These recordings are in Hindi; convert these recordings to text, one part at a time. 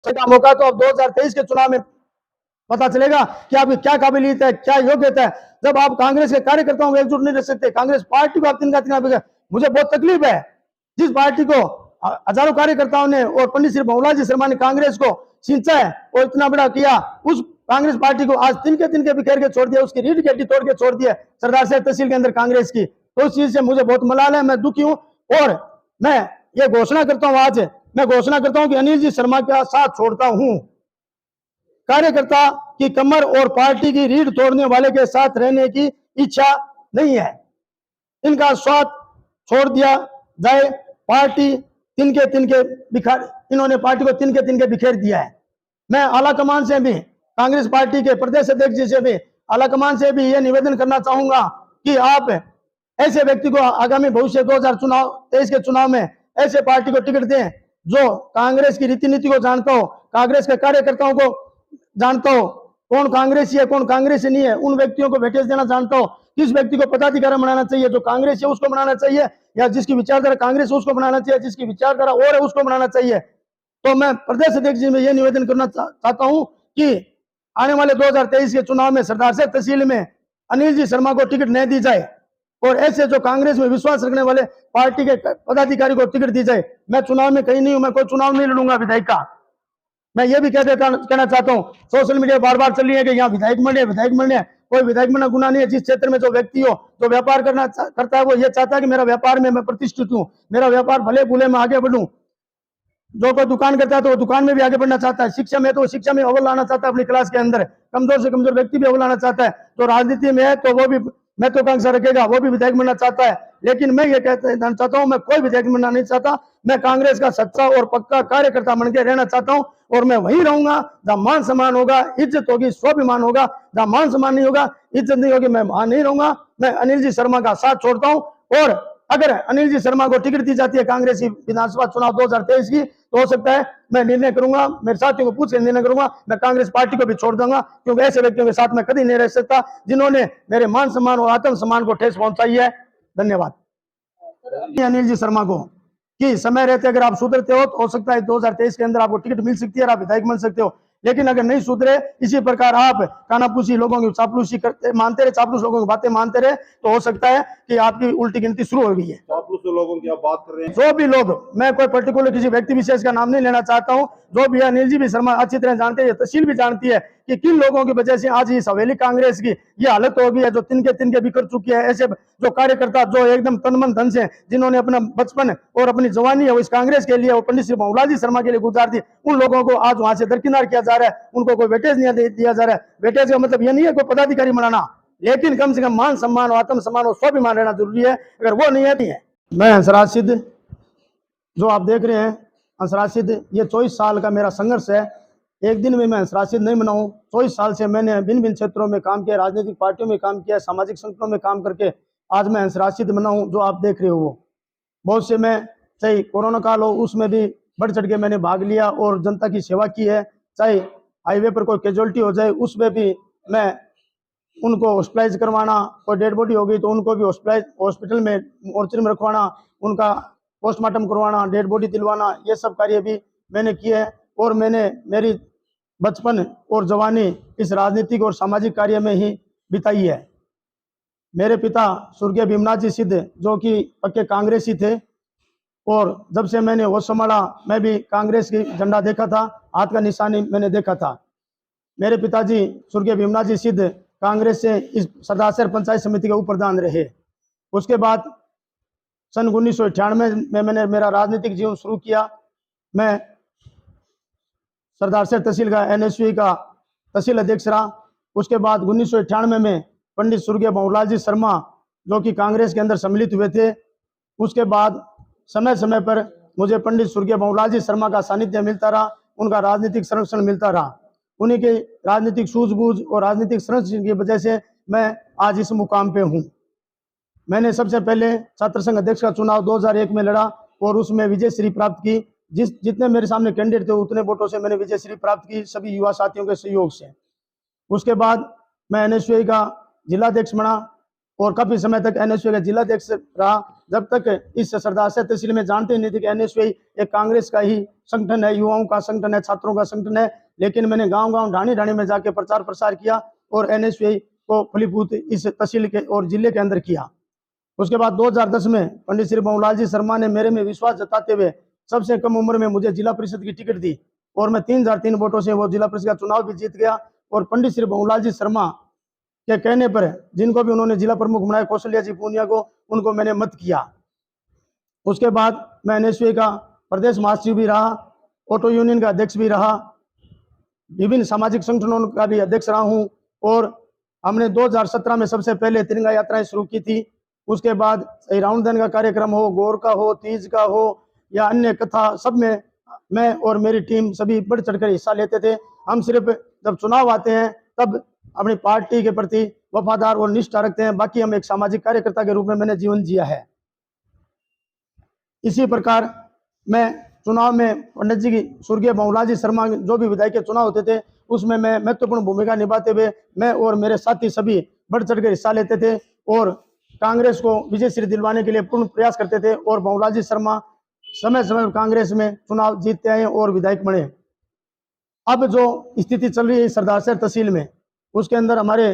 का मौका तो अब 2023 के चुनाव में पता चलेगा कि आपकी क्या काबिलियत है, क्या योग्यता है। जब आप कांग्रेस के कार्यकर्ताओं को एकजुट नहीं रह सकते, कांग्रेस पार्टी को आप तिनका मुझे बहुत तकलीफ है। जिस पार्टी को हजारों कार्यकर्ताओं ने और पंडित श्री भंवरलाल शर्मा ने कांग्रेस को सिंचा है और इतना बड़ा किया, उस कांग्रेस पार्टी को आज तिनके बिखेर के छोड़ दिया, उसकी रीढ़ की हड्डी तोड़ के छोड़ दिया सरदार साहब तहसील के अंदर कांग्रेस की। तो उस चीज से मुझे बहुत मलाल है, मैं दुखी हूं और मैं ये घोषणा करता हूं, आज मैं घोषणा करता हूं कि अनिल जी शर्मा का साथ छोड़ता हूं। कार्यकर्ता की कमर और पार्टी की रीढ़ तोड़ने वाले के साथ रहने की इच्छा नहीं है। इनका साथ छोड़ दिया जाए। पार्टी तिनके बिखार, इन्होंने पार्टी को तिनके बिखेर दिया है। मैं आला कमान से भी, कांग्रेस पार्टी के प्रदेश अध्यक्ष जी से भी, आला कमान से भी यह निवेदन करना चाहूंगा कि आप ऐसे व्यक्ति को आगामी भविष्य 2023 के चुनाव में ऐसे पार्टी को टिकट दें जो कांग्रेस की रीति नीति को जानता हो, कांग्रेस के कार्यकर्ताओं को जानता हो, कौन कांग्रेसी है कौन कांग्रेसी नहीं है, उन व्यक्तियों को वेटेज देना जानता हो, किस व्यक्ति को पदाधिकारी बनाना चाहिए, जो कांग्रेस है उसको बनाना चाहिए या जिसकी विचारधारा कांग्रेस है उसको बनाना चाहिए, जिसकी विचारधारा और है उसको बनाना चाहिए। तो मैं प्रदेश अध्यक्ष जी में यह निवेदन करना चाहता हूं कि आने वाले 2023 के चुनाव में सरदार साहब तहसील में अनिल जी शर्मा को टिकट नहीं दी जाए और ऐसे जो कांग्रेस में विश्वास रखने वाले पार्टी के पदाधिकारी को टिकट दी जाए। मैं चुनाव में कहीं नहीं हूं, मैं कोई चुनाव नहीं लड़ूंगा विधायक का। मैं ये भी कहना चाहता हूँ, सोशल मीडिया बार बार चल रही है कि यहाँ विधायक बने, कोई विधायक बनना गुनाह नहीं है। जिस क्षेत्र में जो व्यक्ति हो, जो व्यापार करता है, वो ये चाहता है कि मेरा व्यापार में मैं प्रतिष्ठित हूँ, मेरा व्यापार भले बुले में आगे बढ़ूं। जो कोई दुकान करता है तो वो दुकान में भी आगे बढ़ना चाहता है, शिक्षा में तो शिक्षा में अव्वल लाना चाहता है अपनी क्लास के अंदर, कमजोर से कमजोर व्यक्ति भी अव्वल लाना चाहता है। तो राजनीति में है तो वो भी महत्वाकांक्षा रखेगा, वो भी विधायक बनना चाहता है। लेकिन मैं ये कहना चाहता हूँ, मैं कोई विधायक बनना नहीं चाहता। मैं कांग्रेस का सच्चा और पक्का कार्यकर्ता बन के रहना चाहता हूँ और मैं वहीं रहूंगा जहाँ मान सम्मान होगा, इज्जत होगी, स्वाभिमान होगा। जहाँ मान सम्मान नहीं होगा, इज्जत नहीं होगी, मैं वहां नहीं रहूंगा। मैं अनिल जी शर्मा का साथ छोड़ता हूँ और अगर अनिल जी शर्मा को टिकट दी जाती है कांग्रेस की विधानसभा चुनाव 2023 की, तो हो सकता है मैं निर्णय करूंगा, मेरे साथियों को पूछ कर निर्णय करूंगा, मैं कांग्रेस पार्टी को भी छोड़ दूंगा, क्योंकि ऐसे व्यक्तियों के साथ मैं कभी नहीं रह सकता जिन्होंने मेरे मान सम्मान और आत्म सम्मान को ठेस पहुंचाई है। धन्यवाद। अनिल जी शर्मा को कि समय रहते अगर आप सुधरते हो तो हो सकता है 2023 के अंदर आपको टिकट मिल सकती है और आप विधायक बन सकते हो। लेकिन अगर नहीं सुधरे, इसी प्रकार आप कानापूसी लोगों की चापलूसी करते मानते रहे, चापलूस लोगों की बातें मानते रहे, तो हो सकता है कि आपकी उल्टी गिनती शुरू हो गई है। चापलूस लोगों की आप बात कर रहे हैं, जो भी लोग, मैं कोई पर्टिकुलर किसी व्यक्ति विशेष का नाम नहीं लेना चाहता हूं, जो भी अनिल जी भी शर्मा अच्छी तरह जानते हैं, तहसील भी जानती है कि किन लोगों की वजह से आज इस हवेली कांग्रेस की ये हालत हो गई है, जो तिनके बिखर चुकी है। ऐसे जो कार्यकर्ता जो एकदम तन मन धन से जिन्होंने अपना बचपन और अपनी जवानी है वो इस कांग्रेस के लिए और पंडित श्री भंवरलाल शर्मा के लिए गुजार दी, उन लोगों को आज वहां से दरकिनार किया जा रहा है, उनको कोई वेटेज नहीं दिया जा रहा है। वेटेज का मतलब ये नहीं है कोई पदाधिकारी बनाना, लेकिन कम से कम मान सम्मान और आत्म सम्मान और स्वाभिमान रहना जरूरी है। अगर वो नहीं है, मैं हंसराज सिद्ध, जो आप देख रहे हैं हंसराज सिद्ध, ये 24 साल का मेरा संघर्ष है। एक दिन में मैं हंसराज सिद्ध नहीं बना हूं। 24 साल से मैंने भिन्न क्षेत्रों में काम किया, राजनीतिक पार्टियों में काम किया, सामाजिक संगठनों में काम करके आज मैं हंसराज सिद्ध बना हूं। जो आप देख रहे हो वो बहुत से, मैं चाहे कोरोना काल हो उसमें भी बढ़ चढ़ के मैंने भाग लिया और जनता की सेवा की है। चाहे हाईवे पर कोई कैजुअलिटी हो जाए उसमें भी मैं उनको हॉस्पिटलाइज करवाना, कोई डेड बॉडी हो गई तो उनको भी हॉस्पिटल में मोर्चरी में रखवाना, उनका पोस्टमार्टम करवाना, डेड बॉडी दिलवाना, ये सब कार्य भी मैंने किए हैं। और मैंने मेरी बचपन और जवानी इस राजनीतिक और सामाजिक कार्य में ही बिताई है। मेरे पिता स्वर्गीय भीमनाथ जी सिद्ध जो कि पक्के कांग्रेसी थे, और जब से मैंने होश संभाला मैं भी कांग्रेस की झंडा देखा था, हाथ का निशानी मैंने देखा था। मेरे पिताजी स्वर्गीय भीमनाथ जी सिद्ध कांग्रेस से इस सरदार शहर पंचायत समिति के उप प्रधान रहे। उसके बाद सन 1998 में मैंने मेरा राजनीतिक जीवन शुरू किया। मैं सरदार शहर तहसील का NSU का तहसील अध्यक्ष रहा। उसके बाद 1998 में पंडित स्वर्गीय भंवरलाल शर्मा जो कि कांग्रेस के अंदर सम्मिलित हुए थे, उसके बाद समय समय पर मुझे पंडित स्वर्गीय भंवरलाल शर्मा का सानिध्य मिलता रहा, उनका राजनीतिक संरक्षण मिलता रहा। उन्हीं के राजनीतिक सूझबूझ और राजनीतिक संरक्षण की वजह से मैं आज इस मुकाम पे हूँ। मैंने सबसे पहले छात्र संघ अध्यक्ष का चुनाव 2001 में लड़ा और उसमें विजय श्री प्राप्त की। जितने मेरे सामने कैंडिडेट थे उतने वोटों से मैंने विजय श्री प्राप्त की, सभी युवा साथियों के सहयोग से। उसके बाद मैं NSU का जिलाध्यक्ष बना और काफी समय तक NSU का जिलाध्यक्ष रहा। जब तक इस सरदार से तहसील में जानते नहीं थे कि एनएसयूआई एक कांग्रेस का ही संगठन है, युवाओं का संगठन है, छात्रों का संगठन है। लेकिन मैंने गांव-गांव, ढाणी-ढाणी में जाके प्रचार प्रसार किया और एनएसयूआई को फलीभूत इस तहसील के और जिले के अंदर किया। उसके बाद 2010 में पंडित श्री भंवरलाल जी शर्मा ने मेरे में विश्वास जताते हुए सबसे कम उम्र में मुझे जिला परिषद की टिकट दी और मैं 3003 वोटों से वो जिला परिषद का चुनाव भी जीत गया। और पंडित श्री भंवरलाल जी शर्मा के कहने पर, जिनको भी उन्होंने जिला प्रमुख बनाया, कौशल्या जी पूनिया को, उनको मैंने मत किया। उसके बाद मैं एनएसयूआई का प्रदेश महासचिव भी रहा, ऑटो यूनियन का अध्यक्ष भी रहा, विभिन्न सामाजिक संगठनों का भी अध्यक्ष रहा हूँ। और हमने 2017 में सबसे पहले तिरंगा यात्राएं शुरू की थी। उसके बाद रावणदहन का कार्यक्रम हो, गोर का हो, तीज का हो या अन्य कथा, सब में मैं और मेरी टीम सभी बढ़ चढ़कर हिस्सा लेते थे। हम सिर्फ जब चुनाव आते हैं तब अपनी पार्टी के प्रति वफादार और निष्ठा रखते हैं, बाकी हम एक सामाजिक कार्यकर्ता के रूप में मैंने जीवन जिया है। इसी प्रकार मैं चुनाव में पंडित जी की स्वर्गीय भंवरलाल जी शर्मा जो भी विधायक के चुनाव होते थे उसमें मैं महत्वपूर्ण भूमिका निभाते हुए मैं और मेरे साथी सभी बढ़ चढ़कर हिस्सा लेते थे और कांग्रेस को विजय श्री दिलवाने के लिए पूर्ण प्रयास करते थे। और भंवरलाल जी शर्मा समय समय पर कांग्रेस में चुनाव जीतते आए और विधायक बने। अब जो स्थिति चल रही है सरदार शहर तहसील में, उसके अंदर हमारे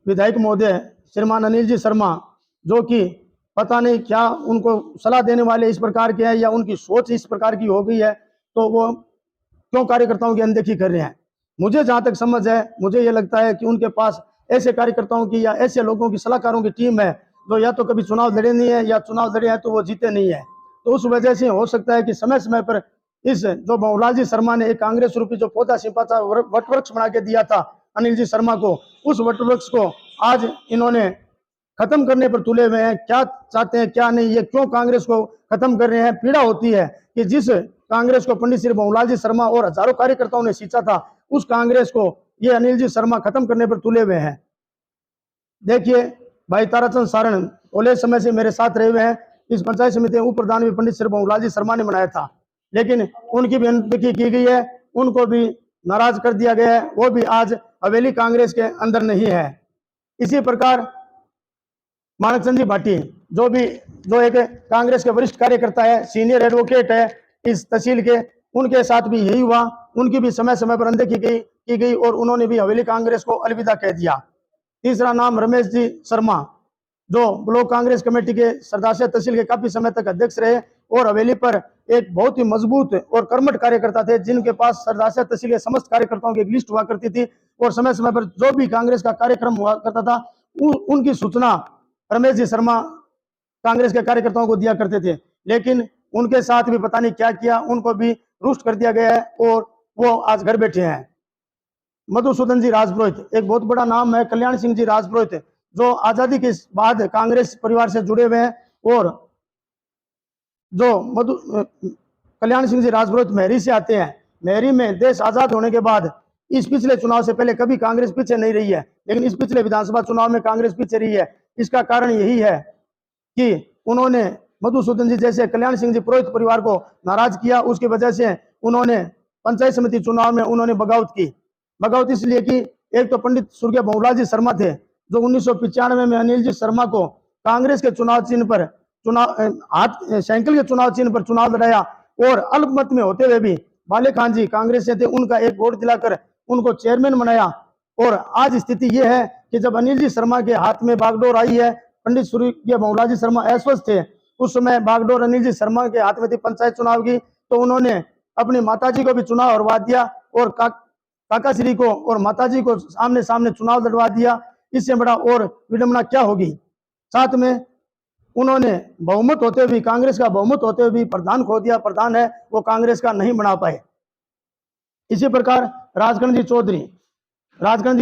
विधायक महोदय श्रीमान अनिल जी शर्मा, जो कि पता नहीं क्या उनको सलाह देने वाले इस प्रकार के हैं या उनकी सोच इस प्रकार की हो गई है, तो वो क्यों कार्यकर्ताओं की अनदेखी कर रहे हैं। मुझे जहां तक समझ है, मुझे ये लगता है कि उनके पास ऐसे कार्यकर्ताओं की या ऐसे लोगों की, सलाहकारों की टीम है जो या तो कभी चुनाव लड़े नहीं है या चुनाव लड़े हैं तो वो जीते नहीं है। तो उस वजह से हो सकता है कि समय समय पर इस जो भंवरलाल जी शर्मा ने एक कांग्रेस रूपी जो पौधा सिंपा वटवृक्ष बना के दिया था अनिल जी शर्मा को, उस वटवृक्ष को आज इन्होंने खत्म करने पर तुले हुए हैं। क्या चाहते हैं क्या नहीं, ये क्यों कांग्रेस को खत्म कर रहे हैं। पीड़ा होती है कि जिस कांग्रेस को पंडित श्री भंवरलाल जी शर्मा और हजारों कार्यकर्ताओं ने सींचा था, उस कांग्रेस को ये अनिल जी शर्मा खत्म करने पर तुले हुए हैं। देखिए, भाई ताराचंद सारण ओले समय से मेरे साथ रहे हुए हैं। इस पंचायत समिति उप प्रधान भी पंडित श्री भंवरलाल जी शर्मा ने बनाया था, लेकिन उनकी भी अनदेखी की गई है, उनको भी नाराज कर दिया गया है। वो भी आज हवेली कांग्रेस के अंदर नहीं है। इसी प्रकार मानकचंद जी भाटी, जो एक कांग्रेस के वरिष्ठ कार्यकर्ता है, सीनियर एडवोकेट है इस तहसील के, उनके साथ भी यही हुआ। उनकी भी समय समय पर अनदेखी की गई और उन्होंने भी हवेली कांग्रेस को अलविदा कह दिया। तीसरा नाम रमेश जी शर्मा, जो ब्लॉक कांग्रेस कमेटी के सरदार शहर तहसील के काफी समय तक अध्यक्ष रहे और हवेली पर एक बहुत ही मजबूत और कर्मठ कार्यकर्ता थे, जिनके पास सरदार शहर तहसील के समस्त कार्यकर्ताओं की एक लिस्ट हुआ करती थी और समय समय पर जो भी कांग्रेस का कार्यक्रम हुआ करता था उनकी सूचना रमेश जी शर्मा कांग्रेस के कार्यकर्ताओं को दिया करते थे। लेकिन उनके साथ भी पता नहीं क्या किया, उनको भी रुष्ट कर दिया गया है और वो आज घर बैठे हैं। मधुसूदन जी राजपुरोहित, एक बहुत बड़ा नाम है, कल्याण सिंह जी राजपुरोहित, जो आजादी के बाद कांग्रेस परिवार से जुड़े हुए हैं। और जो कल्याण सिंह जी राजपुरोहित मेहरी से आते हैं। मेहरी में देश आजाद होने के बाद इस पिछले चुनाव से पहले कभी कांग्रेस पीछे नहीं रही है, लेकिन इस पिछले विधानसभा चुनाव में कांग्रेस पीछे रही है। इसका कारण यही है कि उन्होंने मधुसूदन जी जैसे कल्याण सिंह जी पुरोहित परिवार को नाराज किया। उसकी वजह से उन्होंने पंचायत समिति चुनाव में उन्होंने बगावत की। बगावत इसलिए कि एक तो पंडित स्वर्गीय भंवरलाल जी शर्मा थे, जो 1995 में अनिल जी शर्मा को कांग्रेस के चुनाव चिन्ह पर साइकिल के चुनाव चिन्ह पर चुनाव लड़ाया और अल्पमत में होते हुए भी बाले खान जी कांग्रेस से थे, उनका एक वोट दिलाकर उनको चेयरमैन बनाया। और आज स्थिति यह है कि जब अनिल जी शर्मा के हाथ में बागडोर आई है, पंडित स्वर्गीय भंवरलाल जी शर्मा अस्वस्थ थे, उस समय बागडोर अनिल जी शर्मा के हाथ में थी पंचायत चुनाव की, तो उन्होंने अपनी माताजी को भी चुनाव हरवा दिया और काका श्री को और माताजी को सामने सामने चुनाव लड़वा दिया। इससे बड़ा और विडंबना क्या होगी। साथ में उन्होंने बहुमत होते हुए, कांग्रेस का बहुमत होते हुए भी प्रधान खो दिया। प्रधान है वो कांग्रेस का नहीं बना पाए। इसी प्रकार राजगण जी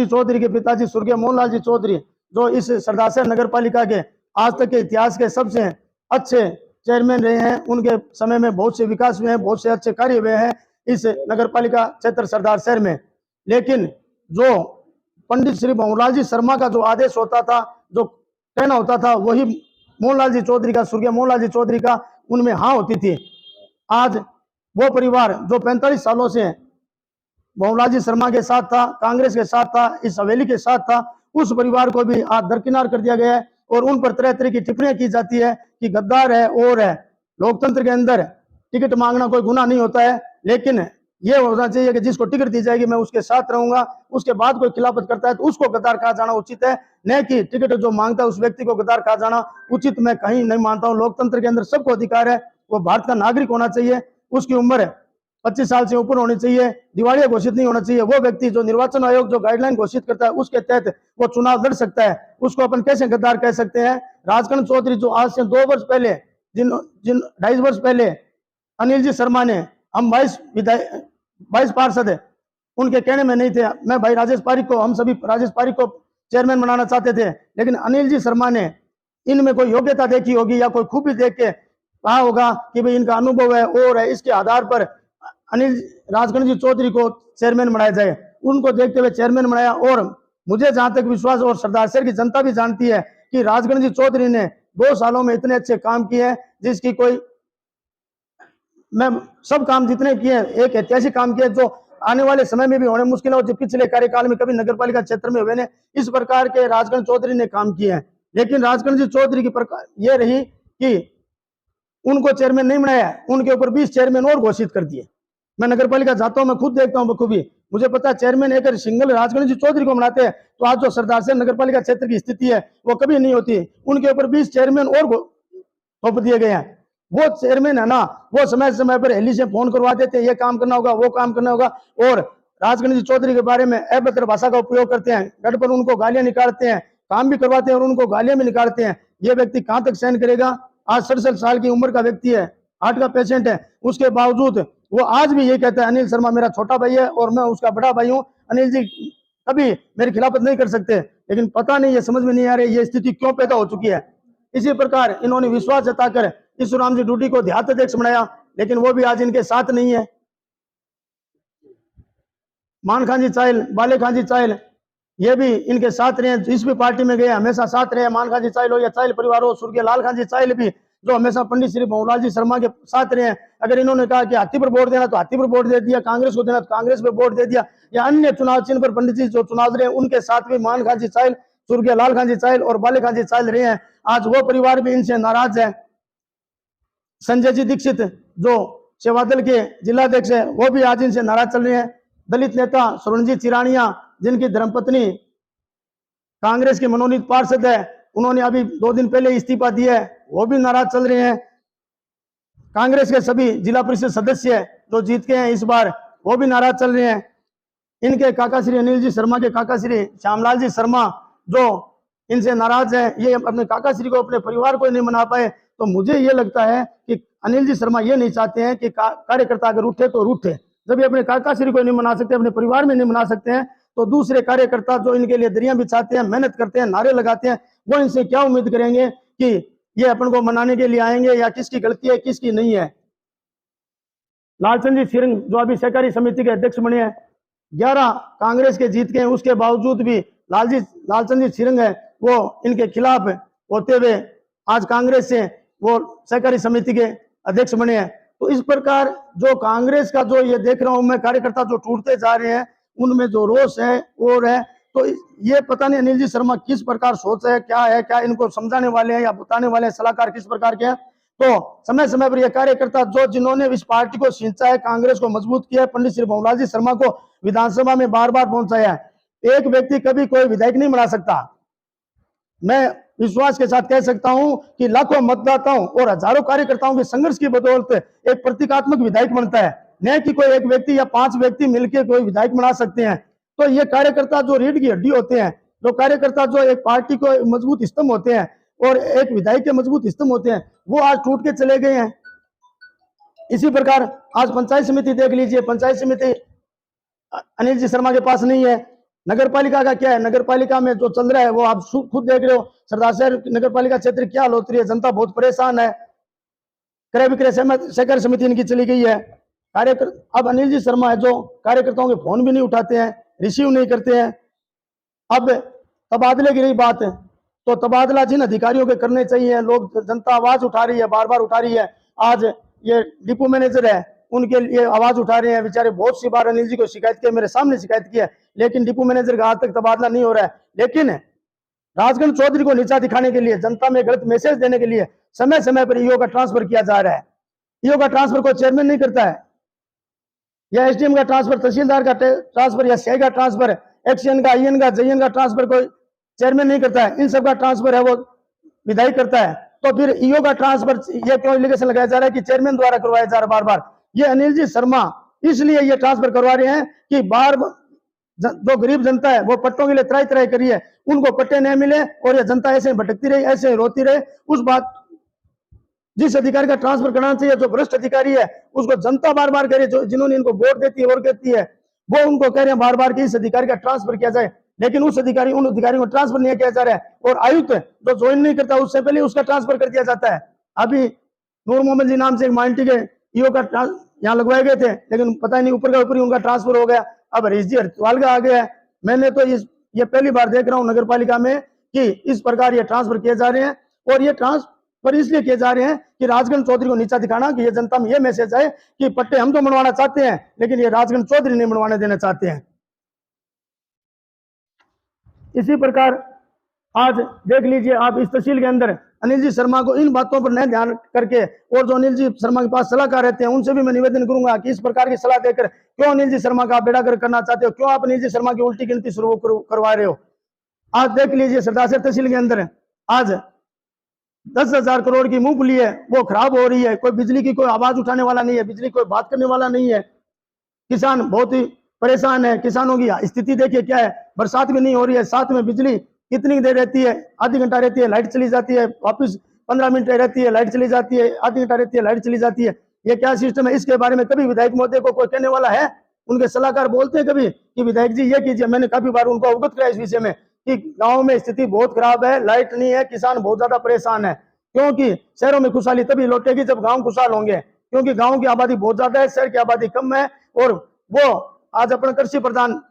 चौधरी के पिताजी स्वर्गीय मोहनलाल जी चौधरी, जो इस सरदार शहर नगर पालिका के आज तक के इतिहास के सबसे अच्छे चेयरमैन रहे हैं। उनके समय में बहुत से विकास हुए हैं, बहुत से अच्छे कार्य हुए हैं इस नगर पालिका क्षेत्र सरदार शहर में। लेकिन जो पंडित श्री भंवरलाल जी शर्मा का जो आदेश होता था, जो कहना होता था, वही मोहनलाल जी चौधरी का, स्वर्गीय मोहनलाल जी चौधरी का उनमें हाँ होती थी। आज वो परिवार जो 45 सालों से भंवरलाल जी शर्मा के साथ था, कांग्रेस के साथ था, इस हवेली के साथ था, उस परिवार को भी आज दरकिनार कर दिया गया है और उन पर तरह तरह की टिप्पणियां की जाती है कि गद्दार है और है। लोकतंत्र के अंदर टिकट मांगना कोई गुनाह नहीं होता है, लेकिन ये होना चाहिए कि जिसको टिकट दी जाएगी मैं उसके साथ रहूंगा, उसके बाद कोई खिलाफत करता है तो उसको गद्दार कहा जाना उचित है, न कि टिकट जो मांगता है उस व्यक्ति को गद्दार कहा जाना उचित मैं कहीं नहीं मानता हूं। लोकतंत्र के अंदर सबको अधिकार है, वो भारत का नागरिक होना चाहिए, उसकी उम्र 25 साल से ऊपर होनी चाहिए, दिवालिया घोषित नहीं होना चाहिए। वो व्यक्ति जो निर्वाचन आयोग जो गाइडलाइन घोषित करता है उसके तहत वो चुनाव लड़ सकता है, उसको अपन कैसे गद्दार कह सकते हैं। राजकरण चौधरी जो आज से 2 वर्ष पहले जिन 2.5 वर्ष पहले अनिल जी शर्मा ने, हम 22 पार्षद है, उनके कहने में नहीं थे, मैं भाई राजेश पारिक को, हम सभी राजेश पारिक को चेयरमैन बनाना चाहते थे, लेकिन अनिल जी शर्मा ने इनमें कोई योग्यता देखी होगी या कोई खूबी देख के कहा होगा कि भाई इनका अनुभव है और है, इसके आधार पर अनिल राजकरण जी चौधरी को चेयरमैन बनाया जाए। उनको देखते हुए चेयरमैन बनाया। और मुझे जहां तक विश्वास और सरदार शहर की जनता भी जानती है कि राजकरण जी चौधरी ने 2 सालों में इतने अच्छे काम किए हैं जिसकी कोई, मैं सब काम जितने किए हैं, एक ऐतिहासिक काम किए जो आने वाले समय में भी होने मुश्किल है और जो पिछले कार्यकाल में कभी नगरपालिका क्षेत्र में हुए ने, इस प्रकार के राजकरण चौधरी ने काम किए हैं। लेकिन राजकरण जी चौधरी की प्रकार ये रही कि उनको चेयरमैन नहीं बनाया, उनके ऊपर 20 चेयरमैन और घोषित कर दिए। मैं नगरपालिका जाता हूं, मैं खुद देखता हूं बखूबी, मुझे पता है चेयरमैन एक सिंगल राजकरण जी चौधरी को बनाते हैं तो आज जो सरदार शहर नगरपालिका क्षेत्र की स्थिति है वो कभी नहीं होती। उनके ऊपर 20 चेयरमैन और थोप दिए गए हैं। वो चेयरमैन है ना, वो समय समय पर हेली से फोन करवा देते हैं, ये काम करना होगा, वो काम करना होगा, और राजकरण जी चौधरी के बारे में अभद्र भाषा का उपयोग करते हैं, गढ़ पर उनको गालियां निकालते हैं, काम भी करवाते हैं और उनको गालियां भी निकालते हैं। ये व्यक्ति कहां तक सहन करेगा। आज 67 साल की उम्र का व्यक्ति है, हार्ट का पेशेंट है, उसके बावजूद वो आज भी ये कहता है अनिल शर्मा मेरा छोटा भाई है और मैं उसका बड़ा भाई हूं, अनिल जी कभी मेरी खिलाफत नहीं कर सकते। लेकिन पता नहीं, ये समझ में नहीं आ रही ये स्थिति क्यों पैदा हो चुकी है। इसी प्रकार इन्होंने विश्वास जताकर ईश्वराम जी डूडी को देहात अध्यक्ष बनाया, लेकिन वो भी आज इनके साथ नहीं है। मान खान जी चाइल, बाले खान जी चाइल, ये भी इनके साथ रहे, जिस भी पार्टी में गए हमेशा साथ रहे। मान खान जी चाइल हो या चाइल परिवार हो, स्वर्गीय लाल खान जी चाइल भी जो हमेशा पंडित श्री भंवरलाल जी शर्मा के साथ रहे हैं। अगर इन्होंने कहा कि हाथी पर वोट देना तो हाथी पर वोट दे दिया, कांग्रेस को देना तो कांग्रेस पे वोट दे दिया, या अन्य चुनाव चिन्ह पर पंडित जी जो चुनाव रहे उनके साथ भी मान खान जी चाइल, स्वर्गीय लाल खान जी चाइल और बाले खान जी चाइल रहे हैं। आज वो परिवार भी इनसे नाराज है। संजय जी दीक्षित जो सेवादल के जिलाध्यक्ष है वो भी आज इनसे नाराज चल रहे हैं। दलित नेता सुरणजीत चिरानिया जिनकी धर्मपत्नी कांग्रेस के मनोनीत पार्षद है, उन्होंने अभी 2 दिन पहले इस्तीफा दिया है, वो भी नाराज चल रहे हैं। कांग्रेस के सभी जिला परिषद सदस्य जो जीत के हैं इस बार, वो भी नाराज चल रहे हैं। इनके काका श्री अनिल जी शर्मा के काका श्री श्यामलाल जी शर्मा जो इनसे नाराज है, ये अपने काका श्री को, अपने परिवार को नहीं मना पाए। तो मुझे ये लगता है कि अनिल जी शर्मा ये नहीं चाहते हैं कि कार्यकर्ता अगर उठे तो रूठे। जब ये अपने काका श्री को नहीं मना सकते, अपने परिवार में नहीं मना सकते हैं, तो दूसरे कार्यकर्ता जो इनके लिए दरिया बिछाते हैं, मेहनत करते हैं, नारे लगाते हैं, वो इनसे क्या उम्मीद करेंगे कि ये अपन को मनाने के लिए आएंगे, या किसकी गलती है किसकी नहीं है। लालचंद जी सिरंग जो अभी सहकारी समिति के अध्यक्ष बने हैं, 11 कांग्रेस के जीत के हैं, उसके बावजूद भी लालचंद जी सिरंग है वो इनके खिलाफ होते हुए आज कांग्रेस से वो सहकारी समिति के अध्यक्ष बने हैं। तो इस प्रकार जो कांग्रेस का जो ये देख रहा हूं मैं, कार्यकर्ता जो टूटते जा रहे हैं, उनमें जो रोष है और है, तो ये पता नहीं अनिल जी शर्मा किस प्रकार सोच है, क्या इनको समझाने वाले हैं या बताने वाले हैं, सलाहकार किस प्रकार के हैं। तो समय समय पर ये कार्यकर्ता जो जिन्होंने इस पार्टी को सिंचा है, कांग्रेस को मजबूत किया है, पंडित श्री भंवरलाल जी शर्मा को विधानसभा में बार बार पहुंचाया है। एक व्यक्ति कभी कोई विधायक नहीं बना सकता। मैं विश्वास के साथ कह सकता हूं कि लाखों मतदाताओं और हजारों कार्यकर्ताओं के संघर्ष की बदौलत एक प्रतीकात्मक विधायक बनता है, न कि कोई एक व्यक्ति या 5 व्यक्ति मिलकर कोई विधायक बना सकते हैं। तो ये कार्यकर्ता जो रीढ़ की हड्डी होते हैं, जो कार्यकर्ता जो एक पार्टी को मजबूत स्तंभ होते हैं और एक विधायक के मजबूत स्तंभ होते हैं, वो आज टूट के चले गए हैं। इसी प्रकार आज पंचायत समिति देख लीजिए, पंचायत समिति अनिल जी शर्मा के पास नहीं है। नगरपालिका का क्या है, नगरपालिका में जो चल रहा है वो आप खुद देख रहे हो। सरदार शहर नगरपालिका क्षेत्र क्या हालत रही है, जनता बहुत परेशान है। क्रय विक्रय सहकारी समिति इनकी चली गई है। अब अनिल जी शर्मा है जो कार्यकर्ताओं के फोन भी नहीं उठाते हैं, रिसीव नहीं करते हैं। अब तबादले की रही बात है, तो तबादला जिन अधिकारियों के करने चाहिए, लोग जनता आवाज उठा रही है, बार बार उठा रही है। आज ये डिपो मैनेजर है, उनके लिए आवाज उठा रहे हैं बेचारे, बहुत सी बार अनिल जी को शिकायत की, मेरे सामने शिकायत की है, लेकिन डिपो मैनेजर का आज तक तबादला नहीं हो रहा है। लेकिन राजगढ़ चौधरी को नीचा दिखाने के लिए, जनता में गलत मैसेज देने के लिए समय समय पर ईओ का ट्रांसफर किया जा रहा है। ईओ का ट्रांसफर कोई चेयरमैन नहीं करता है, या एसडीएम का ट्रांसफर, तहसीलदार का ट्रांसफर, या सीआई का ट्रांसफर, एक्सएन का, आईएन का, जेएन का ट्रांसफर कोई चेयरमैन नहीं करता है। इन सब का ट्रांसफर है वो विधायक करता है। तो फिर ईओ का ट्रांसफर ये क्यों एलिगेशन लगाया जा रहा है कि चेयरमैन द्वारा करवाया जा रहा है बार बार? ये अनिल जी शर्मा इसलिए ये ट्रांसफर करवा रहे हैं कि बार जो गरीब जनता है वो पट्टों के लिए त्राई त्राई करी है, उनको पट्टे नहीं मिले और ये जनता ऐसे भटकती रही, ऐसे रोती रहे। उस बात, जिस अधिकारी का ट्रांसफर करना चाहिए, जो भ्रष्ट अधिकारी है, उसको जनता बार बार कह रही है, जो जिन्होंने इनको वोट देती है और कहती है, वो उनको कह रहे हैं बार बार कि इस अधिकारी का ट्रांसफर किया जाए, लेकिन उन अधिकारियों को ट्रांसफर नहीं किया जा रहा है। और आयुक्त जो ज्वाइन नहीं करता उससे पहले उसका ट्रांसफर कर दिया जाता है। अभी नूर मोहम्मद जी नाम से एक माइंटी के ईओ का यहाँ लगवाए गए थे, लेकिन पता नहीं ऊपर का ऊपर ही उनका ट्रांसफर हो गया। अब हरीश जी हरिद्वाल का आ गया है। मैंने तो ये पहली बार देख रहा हूँ नगर पालिका में कि इस प्रकार ये ट्रांसफर किए जा रहे हैं, और ये ट्रांसफर इसलिए किए जा रहे हैं कि राजगढ़ चौधरी को नीचा दिखाना, कि ये जनता में ये मैसेज है कि पट्टे हम तो बनवाना चाहते हैं, लेकिन ये राजगढ़ चौधरी नहीं बनवाने देना चाहते हैं। इसी प्रकार आज देख लीजिए आप, इस तहसील के अंदर अनिल जी शर्मा को इन बातों पर नहीं ध्यान करके, और जो अनिल जी शर्मा के पास सलाहकार रहते हैं उनसे भी मैं निवेदन करूंगा कि इस प्रकार की सलाह देकर क्यों अनिल जी शर्मा का बेड़ा गर्क करना चाहते हो, क्यों आप अनिल जी शर्मा की उल्टी गिनती शुरू करवा रहे हो। आज देख लीजिए सरदासर तहसील के अंदर आज 10,000 करोड़ की मूंगफली है, वो खराब हो रही है। कोई बिजली की कोई आवाज उठाने वाला नहीं है, बिजली कोई बात करने वाला नहीं है। किसान बहुत ही परेशान है। किसानों की स्थिति देखिए क्या है, बरसात भी नहीं हो रही है, साथ में बिजली कितनी देर रहती है, आधी घंटा रहती है, लाइट चली जाती है, वापस 15 मिनट रहती है, लाइट चली जाती है, आधी घंटा रहती है, लाइट चली जाती है। ये क्या सिस्टम है? इसके बारे में कभी विधायक महोदय को कोई कहने वाला है? उनके सलाहकार बोलते हैं कभी कि विधायक जी ये कीजिए? मैंने काफी बार उनको अवगत कराया इस विषय में कि गाँव में स्थिति बहुत खराब है, लाइट नहीं है, किसान बहुत ज्यादा परेशान है। क्योंकि शहरों में खुशहाली तभी लौटेगी जब गाँव खुशहाल होंगे, क्योंकि गाँव की आबादी बहुत ज्यादा है, शहर की आबादी कम है, और वो आज अपना कृषि प्रधान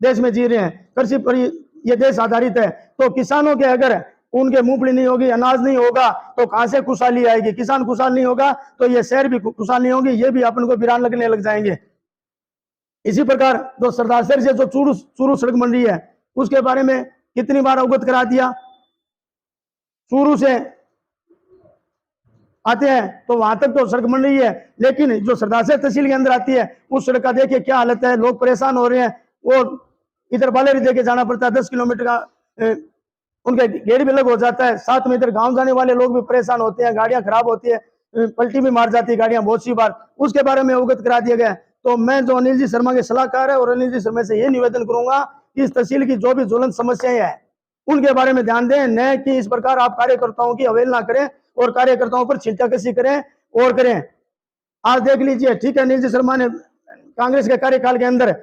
देश में जी रहे हैं, कृषि पर ये देश आधारित है। तो किसानों के अगर उनके मूंगफली नहीं होगी, अनाज नहीं होगा, तो कहां से खुशहाली आएगी? किसान खुशहाल नहीं होगा तो ये शहर भी खुशहाल नहीं होगी, ये भी अपन को वीरान लगने लग जाएंगे। इसी प्रकार जो सरदार शहर से जो चूरू सड़क बन रही है, उसके बारे में कितनी बार अवगत करा दिया। चूरू से आते हैं तो वहां तक तो सड़क बन रही है, लेकिन जो सरदासर तहसील के अंदर आती है उस सड़क का देखिए क्या हालत है, लोग परेशान हो रहे हैं। और इधर बालेरी देके जाना पड़ता है, 10 किलोमीटर का उनका गेट भी अलग हो जाता है। साथ में इधर गांव जाने वाले लोग भी परेशान होते हैं, गाड़ियां खराब होती है, पलटी भी मार जाती है गाड़ियां बहुत सी बार। उसके बारे में अवगत करा दिया गया। तो मैं जो अनिल जी शर्मा के सलाहकार है और अनिल जी शर्मा से ये निवेदन करूंगा कि इस तहसील की जो भी ज्वलंत समस्याएं हैं उनके बारे में ध्यान दें, न कि इस प्रकार आप कार्यकर्ताओं की अवहेलना करें और कार्यकर्ताओं पर छिंटाकशी करें और करें। आज देख लीजिए, ठीक है, अनिल जी शर्मा ने कांग्रेस के कार्यकाल के अंदर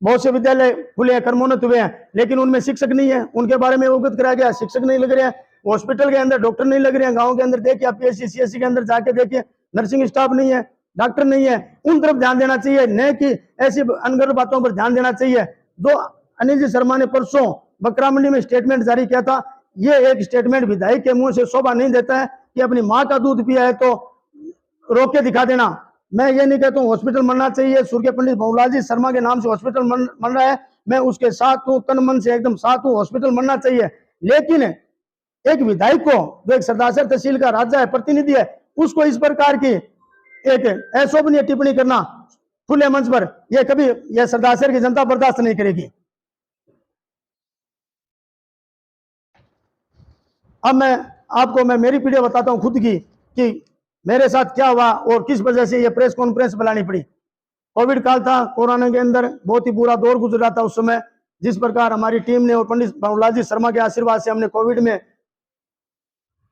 बहुत से विद्यालय खुले हैं, कर्मोन्नत हुए हैं, लेकिन उनमें शिक्षक नहीं है, उनके बारे में अवगत कराया गया। शिक्षक नहीं लग रहे हैं, हॉस्पिटल के अंदर डॉक्टर नहीं लग रहे हैं, गाँव के अंदर देखिए आप पीएचसी सीएससी के अंदर जाके देखिए नर्सिंग स्टाफ नहीं है, डॉक्टर नहीं है। उन तरफ ध्यान देना चाहिए, न कि ऐसी अनगढ़ बातों पर ध्यान देना चाहिए। जो अनिल जी शर्मा ने परसों बकरा मंडी में स्टेटमेंट जारी किया था, ये एक स्टेटमेंट विधायक के मुंह से शोभा नहीं देता है कि अपनी माँ का दूध पिया है तो रोक के दिखा देना। मैं ये नहीं कहता हूँ हॉस्पिटल बनना चाहिए, स्वर्गीय पंडित भंवरलाल जी शर्मा के नाम से हॉस्पिटल बन रहा है, मैं उसके साथ हूँ, तन मन से एकदम साथ हूँ, हॉस्पिटल बनना चाहिए। लेकिन एक विधायक को जो एक सरदासर तहसील का राजा है, प्रतिनिधि है, उसको इस प्रकार की एक अशोभनीय टिप्पणी करना खुले मंच पर, यह कभी यह सरदासर की जनता बर्दाश्त नहीं करेगी। अब मैं मेरी पीढ़ी बताता हूं खुद की कि मेरे साथ क्या हुआ और किस वजह से ये प्रेस कॉन्फ्रेंस बुलानी पड़ी। कोविड काल था, कोरोना के अंदर बहुत ही बुरा दौर गुजरा था उस समय। जिस प्रकार हमारी टीम ने और पंडित भंवरलाल जी शर्मा के आशीर्वाद से हमने कोविड में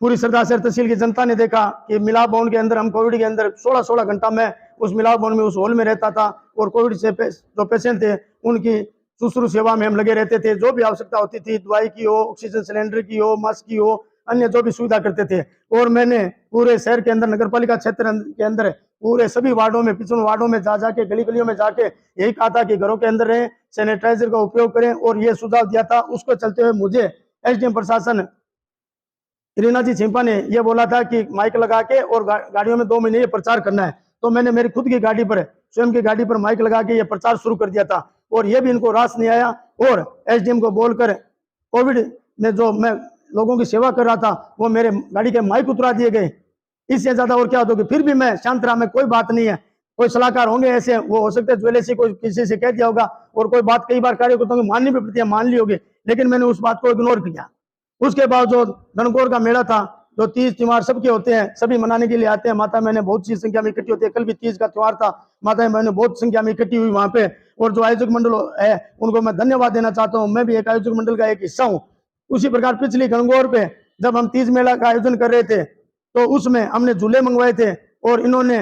पूरी सरदासर तहसील की जनता ने देखा कि मिलाप भवन के अंदर हम कोविड के अंदर 16 घंटा में उस मिलाप भवन में उस हॉल में रहता था, और कोविड से जो पेशेंट थे उनकी शुश्रूषा सेवा में हम लगे रहते थे। जो भी आवश्यकता होती थी, दवाई की हो, ऑक्सीजन सिलेंडर की हो, मास्क की हो, अन्य जो भी सुविधा करते थे। और मैंने पूरे शहर के अंदर, नगर पालिका क्षेत्र के अंदर पूरे सभी वार्डों में, पिछड़े वार्डों में जा जाके, गली गलियों में जाके यही कहा था कि घरों के अंदर रहें, सैनिटाइजर का उपयोग करें, और ये सुझाव दिया था। उसको चलते हुए मुझे एसडीएम प्रशासन रीना जी छिंपा ने यह बोला था कि माइक लगा के और गाड़ियों में 2 महीने ये प्रचार करना है। तो मैंने मेरी खुद की गाड़ी पर, स्वयं की गाड़ी पर माइक लगा के ये प्रचार शुरू कर दिया था, और ये भी इनको रास नहीं आया। और एसडीएम को बोलकर कोविड में जो मैं लोगों की सेवा कर रहा था वो मेरे गाड़ी के माइक उतरा दिए गए। इससे ज्यादा और क्या होगा? फिर भी मैं शांत रहा, मैं कोई बात नहीं है। कोई सलाहकार होंगे ऐसे, वो हो सकता है ज्वेलर्स कोई किसी से कह दिया होगा और कोई बात कई बार कार्यकर्ताओं को माननी भी पड़ती है, मान ली होगी, लेकिन मैंने उस बात को इग्नोर किया। उसके बाद जो गणगौर का मेला था, जो तीज त्योहार सबके होते हैं, सभी मनाने के लिए आते हैं, माता बहनें बहुत सी संख्या में इकट्ठी होती है। कल भी तीज का त्योहार था, माता बहनें बहुत संख्या में इकट्ठी हुई वहां पे। और जो आयोजक मंडल है उनको मैं धन्यवाद देना चाहता हूँ, मैं भी एक आयोजक मंडल का एक हिस्सा हूँ। उसी प्रकार पिछली गणगौर पे जब हम तीज मेला का आयोजन कर रहे थे तो उसमें हमने झूले मंगवाए थे और इन्होंने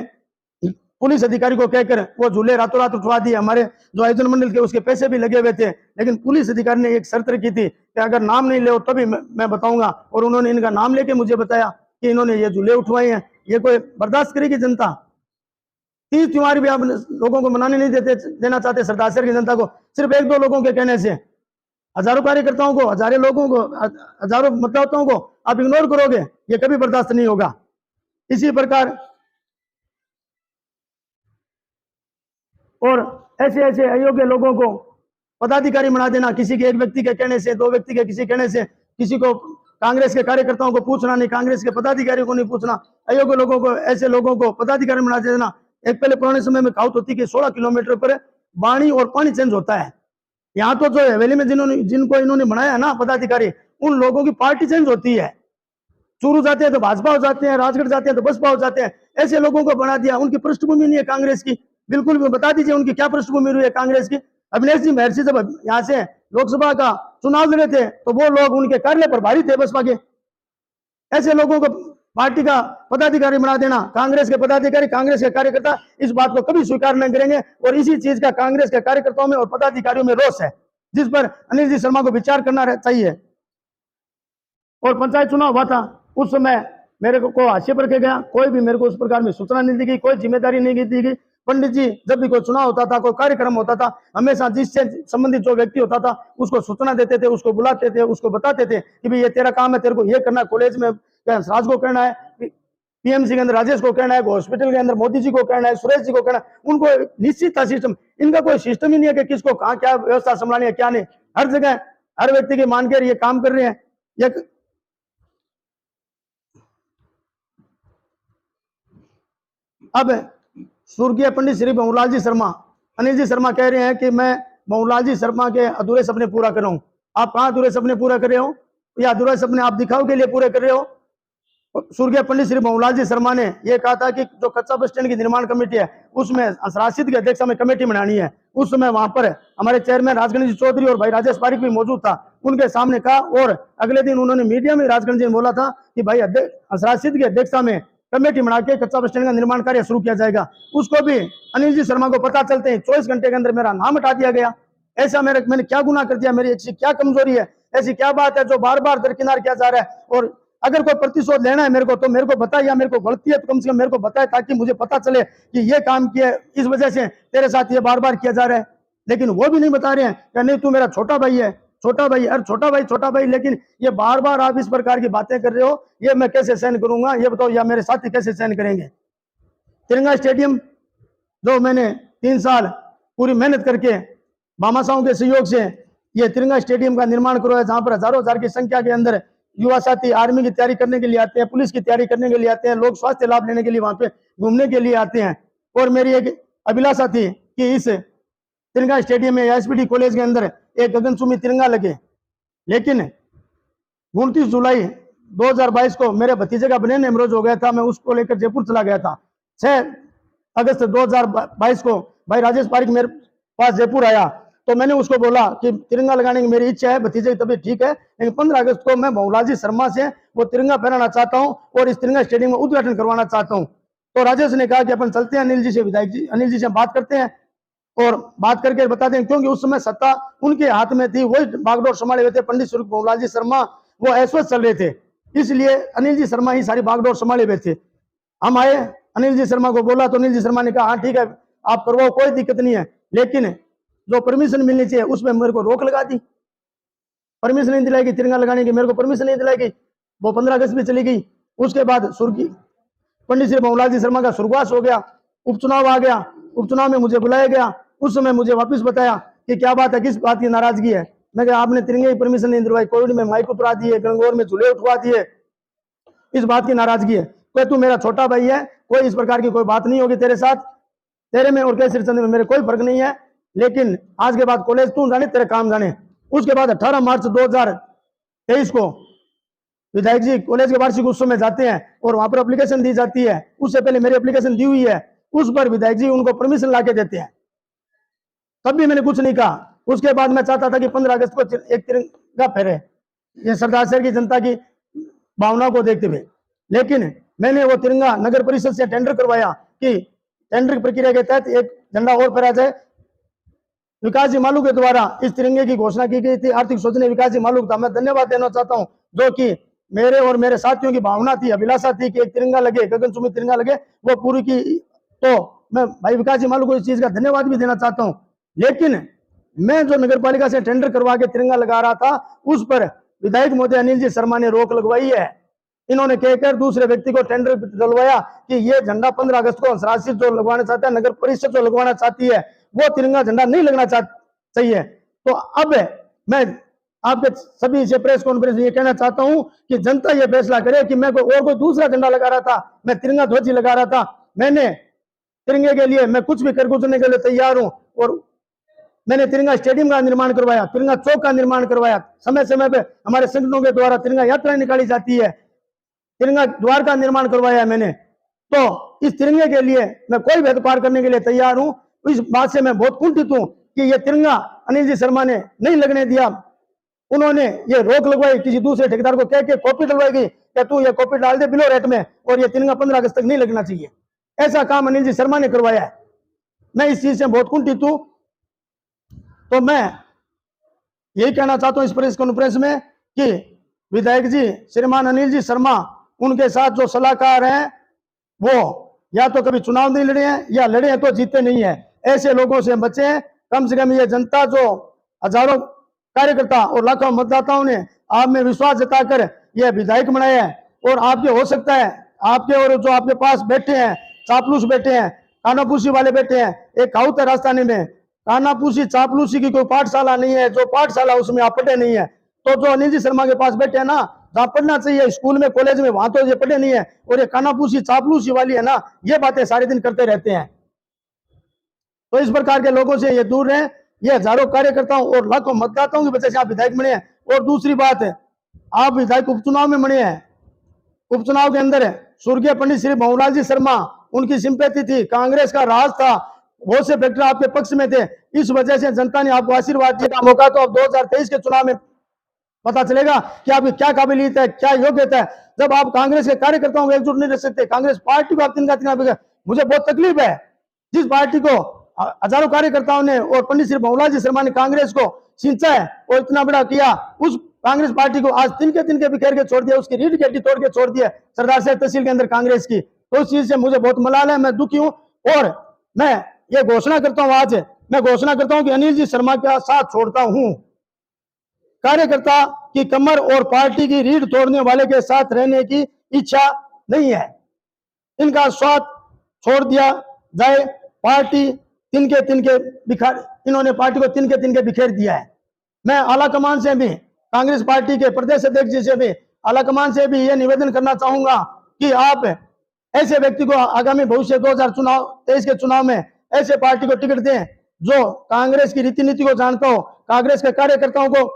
पुलिस अधिकारी को कहकर वो झूले रातों रात उठवा दिए। हमारे जो आयोजन मंडल के उसके पैसे भी लगे हुए थे, लेकिन पुलिस अधिकारी ने एक शर्त रखी थी कि अगर नाम नहीं ले तभी मैं बताऊंगा, और उन्होंने इनका नाम लेके मुझे बताया कि इन्होंने ये झूले उठवाए हैं। ये कोई बर्दाश्त करेगी जनता? तीज त्योहार भी आप लोगों को मनाने नहीं देना चाहते सरदासर की जनता को, सिर्फ एक दो लोगों के कहने से हजारों कार्यकर्ताओं को, हजारों लोगों को, हजारों मतदाताओं को आप इग्नोर करोगे, ये कभी बर्दाश्त नहीं होगा। इसी प्रकार और ऐसे ऐसे अयोग्य लोगों को पदाधिकारी बना देना, किसी के एक व्यक्ति के कहने से, दो व्यक्ति के किसी कहने से, किसी को कांग्रेस के कार्यकर्ताओं को पूछना नहीं, कांग्रेस के पदाधिकारियों को नहीं पूछना, अयोग्य लोगों को, ऐसे लोगों को पदाधिकारी बना देना। एक पहले पुराने समय में कहावत होती कि 16 किलोमीटर पर वाणी और पानी चेंज होता है। यहाँ तो जो हवेली में जिनको इन्होंने बनाया है ना पदाधिकारी, उन लोगों की पार्टी चेंज होती है। चूरू जाते हैं तो भाजपा हो जाते हैं, राजगढ़ जाते हैं तो बसपा हो जाते हैं। ऐसे लोगों को बना दिया, उनकी पृष्ठभूमि नहीं है कांग्रेस की, बिल्कुल भी। बता दीजिए उनकी क्या पृष्ठभूमि रही है कांग्रेस की। अभिनेश जी महर्षि जब यहाँ से लोकसभा का चुनाव लड़े थे तो वो लोग उनके कार्य प्रभारी थे बसपा के। ऐसे लोगों को पार्टी का पदाधिकारी बना देना, कांग्रेस के पदाधिकारी, कांग्रेस के कार्यकर्ता इस बात को कभी स्वीकार नहीं करेंगे। और इसी चीज का कांग्रेस के कार्यकर्ताओं में और पदाधिकारियों में रोष है, जिस पर अनिल जी शर्मा को विचार करना चाहिए। और पंचायत चुनाव हुआ था, उस समय मेरे को हाशिए पर के गया, कोई भी मेरे को उस प्रकार में सूचना नहीं दी गई, कोई जिम्मेदारी नहीं दी गई। पंडित जी जब भी कोई चुनाव होता था, कोई कार्यक्रम होता था, हमेशा जिससे संबंधित जो व्यक्ति होता था उसको सूचना देते थे, उसको बुलाते थे, उसको बताते थे कि भाई ये तेरा काम है, तेरे को ये करना है, कॉलेज में राज को करना है, पीएमसी के अंदर राजेश को करना है, हॉस्पिटल के अंदर मोदी जी को करना है, सुरेश जी को करना है। उनको निश्चित था सिस्टम, इनका कोई सिस्टम ही नहीं है कि किसको कहाँ क्या व्यवस्था संभालनी है क्या नहीं। हर जगह हर व्यक्ति के मान कर ये काम कर रहे हैं। ये अब स्वर्गीय पंडित श्री भंवरलाल जी शर्मा, अनिल जी शर्मा कह रहे हैं कि मैं भंवरलाल जी शर्मा के अधूरे सपने पूरा कर रहा हूं। आप कहाँ अधूरे सपने पूरा कर रहे हो, या अधूरे सपने आप दिखाओ के लिए पूरे कर रहे हो? स्वर्गीय पंडित श्री भंवरलाल जी शर्मा ने यह कहा था कि जो कच्चा बस स्टैंड की निर्माण कमेटी है उसमें राशिद की अध्यक्षता में कमेटी बनानी है। उस समय वहां पर हमारे चेयरमैन राजगणेश चौधरी और भाई राजेश पारिक भी मौजूद था, उनके सामने कहा। और अगले दिन उन्होंने मीडिया में राजगणेश जी ने बोला था कि भाई राशिद की अध्यक्षता में कमेटी बना के कच्चा बस स्टैंड का निर्माण कार्य शुरू किया जाएगा। उसको भी अनिल जी शर्मा को पता चलते हैं 24 घंटे के अंदर मेरा नाम हटा दिया गया। ऐसा मैंने क्या गुनाह कर दिया, मेरी ऐसी क्या कमजोरी है, ऐसी क्या बात है जो बार बार दरकिनार किया जा रहा है? और अगर कोई प्रतिशोध लेना है मेरे को तो मेरे को बताए, या मेरे को गलती है तो कम से कम मेरे को बताए, ताकि मुझे पता चले कि ये काम किया, इस वजह से तेरे साथ ये बार बार किया जा रहा है। लेकिन वो भी नहीं बता रहे हैं कि नहीं तू मेरा छोटा भाई है, छोटा भाई, अरे छोटा भाई, लेकिन ये बार बार आप इस प्रकार की बातें कर रहे हो, ये मैं कैसे सहन करूंगा ये बताओ, या मेरे साथी कैसे सहन करेंगे? तिरंगा स्टेडियम जो मैंने 3 साल पूरी मेहनत करके भामाशाहों के सहयोग से ये तिरंगा स्टेडियम का निर्माण करवाया, जहां पर हजारों हजार की संख्या के अंदर युवा साथी आर्मी की तैयारी करने के लिए आते हैं, पुलिस की तैयारी करने के लिए आते हैं, लोग स्वास्थ्य लाभ लेने के लिए वहां पे घूमने के लिए आते हैं। और मेरी एक अभिलाषा थी कि इस तिरंगा स्टेडियम में एसपीडी कॉलेज के अंदर एक गगनचुंबी तिरंगा लगे। लेकिन 29 जुलाई 2022 को मेरे भतीजे का बने एमरोज हो गया था, मैं उसको लेकर जयपुर चला गया था। 6 अगस्त 2022 को भाई राजेश पारिक मेरे पास जयपुर आया, तो मैंने उसको बोला कि तिरंगा लगाने की मेरी इच्छा है, भतीजे की तबीयत ठीक है, लेकिन 15 अगस्त को मैं भंवरलाल जी शर्मा से वो तिरंगा पहनाना चाहता हूं और इस तिरंगा स्टेडियम में उद्घाटन करवाना चाहता हूं। तो राजेश ने कहा कि अपन चलते हैं अनिल जी से, विधायक जी अनिल जी से बात करते हैं और बात करके बताते हैं, क्योंकि उस समय सत्ता उनके हाथ में थी, वही बागडोर संभाले हुए थे। पंडित श्री भंवरलाल जी शर्मा वो ऐश्वर्य चल रहे थे, इसलिए अनिल जी शर्मा ही सारी बागडोर संभाले हुए थे। हम आए, अनिल जी शर्मा को बोला तो अनिल जी शर्मा ने कहा हाँ ठीक है आप करवाओ, कोई दिक्कत नहीं है, लेकिन जो परमिशन मिलनी चाहिए उसमें मेरे को रोक लगा दी, परमिशन नहीं दिलाई गई तिरंगा लगाने की, मेरे को परमिशन नहीं दिलाई गई। वो 15 अगस्त में चली गई। उसके बाद पंडित श्री भंवरलाल जी शर्मा का स्वर्गवास हो गया, उपचुनाव आ गया, उपचुनाव में मुझे बुलाया गया। उस समय मुझे वापस बताया कि क्या बात है, किस बात की नाराजगी है। मैं कहा आपने तिरंगे की परमिशन नहीं दिलवाई, कोविड में माइक उतरा दिए, गंगोर में झूले उठवा दिए, इस बात की नाराजगी है। कोई तू मेरा छोटा भाई है, कोई इस प्रकार की कोई बात नहीं होगी तेरे साथ, तेरे में और केसरी चंद में मेरे कोई फर्क नहीं है, लेकिन आज के बाद कॉलेज तू जाने, तेरे काम जाने। उसके बाद 18 मार्च 2023 को विधायक जी कॉलेज के वार्षिक उत्सव में जाते हैं और वहां पर एप्लीकेशन दी जाती है, उससे पहले मेरी एप्लीकेशन दी हुई है, उस पर विधायक जी उनको परमिशन ला के देते हैं, तब भी मैंने कुछ नहीं कहा। उसके बाद मैं चाहता था कि 15 अगस्त को एक तिरंगा फहरे, ये सरदार शहर की जनता की भावना को देखते हुए, लेकिन मैंने वो तिरंगा नगर परिषद से टेंडर करवाया कि टेंडर की प्रक्रिया के तहत एक झंडा और फहराया जाए। विकास जी मालू के द्वारा इस तिरंगे की घोषणा की गई थी, आर्थिक सोचने विकास जी मालू का मैं धन्यवाद देना चाहता हूं, जो कि मेरे और मेरे साथियों की भावना थी, अभिलाषा थी कि एक तिरंगा लगे, गगनचुंबी तिरंगा लगे, वो पूरी की। तो मैं भाई विकास जी मालू को इस चीज का धन्यवाद भी देना चाहता हूं। लेकिन मैं जो नगर पालिका से टेंडर करवा के तिरंगा लगा रहा था, उस पर विधायक महोदय अनिल जी शर्मा ने रोक लगवाई है। इन्होंने कहकर दूसरे व्यक्ति को टेंडर दिलवाया कि ये झंडा 15 अगस्त को हंसराज जो लगवाना चाहता है, नगर परिषद जो लगवाना चाहती है, वो तिरंगा झंडा नहीं लगना चाहिए। तो अब मैं आपके सभी से प्रेस कॉन्फ्रेंस में ये कहना चाहता हूं कि जनता ये फैसला करे कि मैं कोई दूसरा झंडा लगा रहा था, मैं तिरंगा ध्वज ही लगा रहा था। मैंने तिरंगे के लिए मैं कुछ भी कर गुजरने के लिए तैयार हूं, और मैंने तिरंगा स्टेडियम का निर्माण करवाया, तिरंगा चौक का निर्माण करवाया, समय समय पे हमारे संगठनों के द्वारा तिरंगा यात्राएं निकाली जाती है, तिरंगा द्वार का निर्माण करवाया मैंने। तो इस तिरंगे के लिए मैं कोई भेद पार करने के लिए तैयार हूं। इस बात से मैं बहुत कुंठित हूं कि ये तिरंगा अनिल जी शर्मा ने नहीं लगने दिया, उन्होंने ये रोक लगवाई, किसी दूसरे ठेकेदार को कह के कॉपी डलवाई गई कि तू ये कॉपी डाल दे बिलो रेट में, और ये तिरंगा 15 अगस्त तक नहीं लगना चाहिए। ऐसा काम अनिल जी शर्मा ने करवाया है। मैं इस चीज से बहुत कुंठित हूं। तो मैं यही कहना चाहता हूं इस प्रेस कॉन्फ्रेंस में कि विधायक जी श्रीमान अनिल जी शर्मा, उनके साथ जो सलाहकार हैं, वो या तो कभी चुनाव नहीं लड़े हैं, या लड़े हैं तो जीते नहीं है। ऐसे लोगों से बचें। कम से कम ये जनता जो हजारों कार्यकर्ता और लाखों मतदाताओं ने आप में विश्वास जताकर यह विधायक बनाया है, और आपके हो सकता है आपके और जो आपके पास बैठे हैं चापलूस बैठे हैं, कानापूसी वाले बैठे हैं, एक कहावत है राजस्थानी में, कानापूसी चापलूसी की कोई पाठशाला नहीं है, जो पाठशाला उसमें आप पढ़े नहीं है। तो जो अनिल जी शर्मा के पास बैठे हैं ना, जहाँ पढ़ना चाहिए स्कूल में कॉलेज में, वहां तो ये पढ़े नहीं है, और ये कानापूसी चापलूसी वाली है ना, ये बातें सारे दिन करते रहते हैं। तो इस प्रकार के लोगों से ये दूर रहे। ये हजारों कार्यकर्ताओं और लाखों मतदाताओं की वजह से आप विधायक बने हैं। और दूसरी बात है, आप विधायक उपचुनाव में बने हैं। उपचुनाव के अंदर स्वर्गीय पंडित श्री भंवरलाल जी शर्मा, उनकी सिंपैथी थी, कांग्रेस का राज था, बहुत से फैक्टर आपके पक्ष में थे, इस वजह से जनता ने आपको आशीर्वाद दिया। मौका तो अब 2023 के चुनाव में पता चलेगा कि आपकी क्या काबिलियत है, क्या योग्यता है। जब आप कांग्रेस के कार्यकर्ताओं को एकजुट नहीं रख सकते, कांग्रेस पार्टी को आप तिनका, मुझे बहुत तकलीफ है। जिस पार्टी को हजारों कार्यकर्ताओं ने और पंडित श्री भंवरलाल जी शर्मा ने कांग्रेस को सिंचा है और इतना बड़ा किया, उस कांग्रेस पार्टी को आज तिनके बिखेर के छोड़ दिया, उसकी रीढ़ की हड्डी तोड़ के छोड़ दिया सरदार शहर तहसील के अंदर कांग्रेस की। तो उस चीज से मुझे बहुत मलाल है, मैं दुखी हूं। और मैं ये घोषणा करता हूं, आज मैं घोषणा करता हूं कि अनिल जी शर्मा का साथ छोड़ता हूं। कार्यकर्ता की कमर और पार्टी की रीढ़ तोड़ने वाले के साथ रहने की इच्छा नहीं है। इनका साथ छोड़ दिया जाए। पार्टी तिनके बिखार, इन्होंने पार्टी को तिनके बिखेर दिया है। मैं आला कमान से भी, कांग्रेस पार्टी के प्रदेश अध्यक्ष जी से भी, आला कमान से भी यह निवेदन करना चाहूंगा कि आप ऐसे व्यक्ति को आगामी भविष्य 2023 के चुनाव में ऐसे पार्टी को टिकट दें जो कांग्रेस की रीति नीति को जानता हो, कांग्रेस के कार्यकर्ताओं को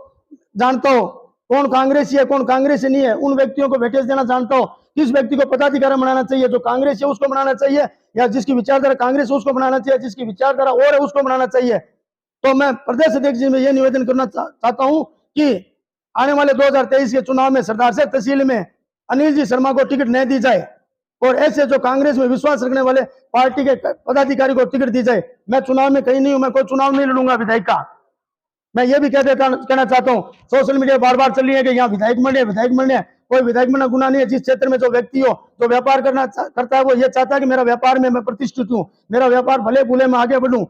जानता हो, कौन कांग्रेसी है कौन कांग्रेसी नहीं है, उन व्यक्तियों को वेटेज देना जानता हो। किस व्यक्ति को पदाधिकारी बनाना चाहिए, जो कांग्रेस है उसको बनाना चाहिए, या जिसकी विचारधारा कांग्रेस है उसको बनाना चाहिए, जिसकी विचारधारा और है उसको बनाना चाहिए। तो मैं प्रदेश अध्यक्ष जी में यह निवेदन करना चाहता हूं कि आने वाले 2023 के चुनाव में सरदार शहर तहसील में अनिल जी शर्मा को टिकट नहीं दी जाए, और ऐसे जो कांग्रेस में विश्वास रखने वाले पार्टी के पदाधिकारी को टिकट दी जाए। मैं चुनाव में कहीं नहीं हूं, मैं कोई चुनाव नहीं लड़ूंगा विधायक का। मैं ये भी कहना चाहता हूँ, सोशल मीडिया बार बार चल रही है कि यहाँ विधायक बने, कोई विधायक बनना गुनाह नहीं है। जिस क्षेत्र में जो व्यक्ति हो, जो व्यापार करता है, वो ये चाहता है कि मेरा व्यापार में मैं प्रतिष्ठित हूँ, मेरा व्यापार भले भूले में आगे बढ़ूं।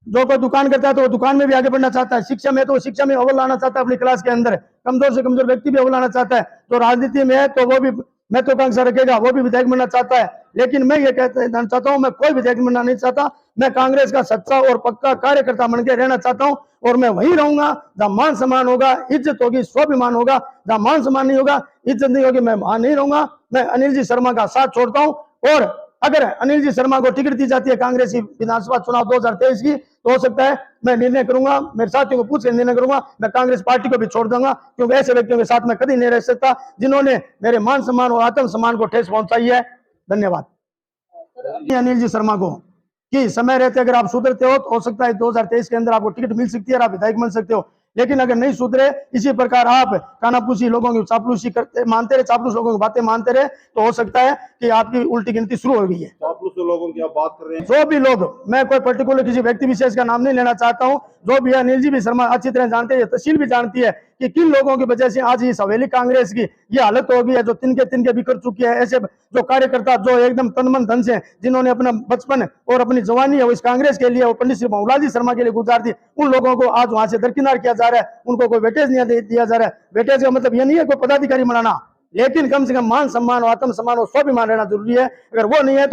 जो कोई दुकान करता है तो वो दुकान में भी आगे बढ़ना चाहता है, शिक्षा में तो शिक्षा में अव्वल लाना चाहता है अपनी क्लास के अंदर, कमजोर से कमजोर व्यक्ति भी अव्वल लाना चाहता है। जो राजनीति में है तो वो भी महत्वाकांक्षा रखेगा, वो भी विधायक बनना चाहता है। लेकिन मैं ये कहना चाहता हूं, मैं कोई विधायक बनना नहीं चाहता। मैं कांग्रेस का सच्चा और पक्का कार्यकर्ता बन के रहना चाहता हूं, और मैं वहीं रहूंगा जहां मान सम्मान होगा, इज्जत होगी, स्वाभिमान होगा। जहां मान सम्मान नहीं होगा, इज्जत नहीं होगी, मैं वहां नहीं रहूंगा। मैं अनिल जी शर्मा का साथ छोड़ता हूं, और अगर अनिल जी शर्मा को टिकट दी जाती है कांग्रेस की विधानसभा चुनाव 2023 की, तो हो सकता है मैं निर्णय करूंगा, मेरे साथियों को पूछ कर निर्णय करूंगा, मैं कांग्रेस पार्टी को भी छोड़ दूंगा, क्योंकि ऐसे व्यक्तियों के साथ मैं कभी नहीं रह सकता जिन्होंने मेरे मान सम्मान और आत्म सम्मान को ठेस पहुंचाई है। धन्यवाद। अनिल जी शर्मा को कि समय रहते अगर आप सुधरते हो तो हो सकता है 2023 के अंदर आपको टिकट मिल सकती है और आप विधायक बन सकते हो। लेकिन अगर नहीं सुधरे, इसी प्रकार आप कानापूसी लोगों की चापलूसी करते मानते रहे, चापलूस लोगों की बातें मानते रहे, तो हो सकता है कि आपकी उल्टी गिनती शुरू हो गई है। चापलूस लोगों की आप बात कर रहे हैं। जो भी लोग, मैं कोई पर्टिकुलर किसी व्यक्ति विशेष का नाम नहीं लेना चाहता हूं, जो भी अनिल जी भी शर्मा अच्छी तरह जानते हैं, तहसील भी जानती है कि किन लोगों की वजह से आज इस हवेली कांग्रेस की ये हालत हो गई है, जो तिनके बिखर चुकी है। ऐसे जो कार्यकर्ता जो एकदम तन मन धन से, जिन्होंने अपना बचपन और अपनी जवानी है वो इस कांग्रेस के लिए और पंडित श्री भंवलाल जी शर्मा के लिए गुजार दी, उन लोगों को आज वहां से दरकिनार किया जा रहा है। उनको कोई वेटेज नहीं दिया जा रहा है। वेटेज का मतलब ये नहीं है कोई पदाधिकारी बनाना, लेकिन कम से कम मान सम्मान और आत्म सम्मान और स्वाभिमान रहना जरूरी है। अगर वो नहीं है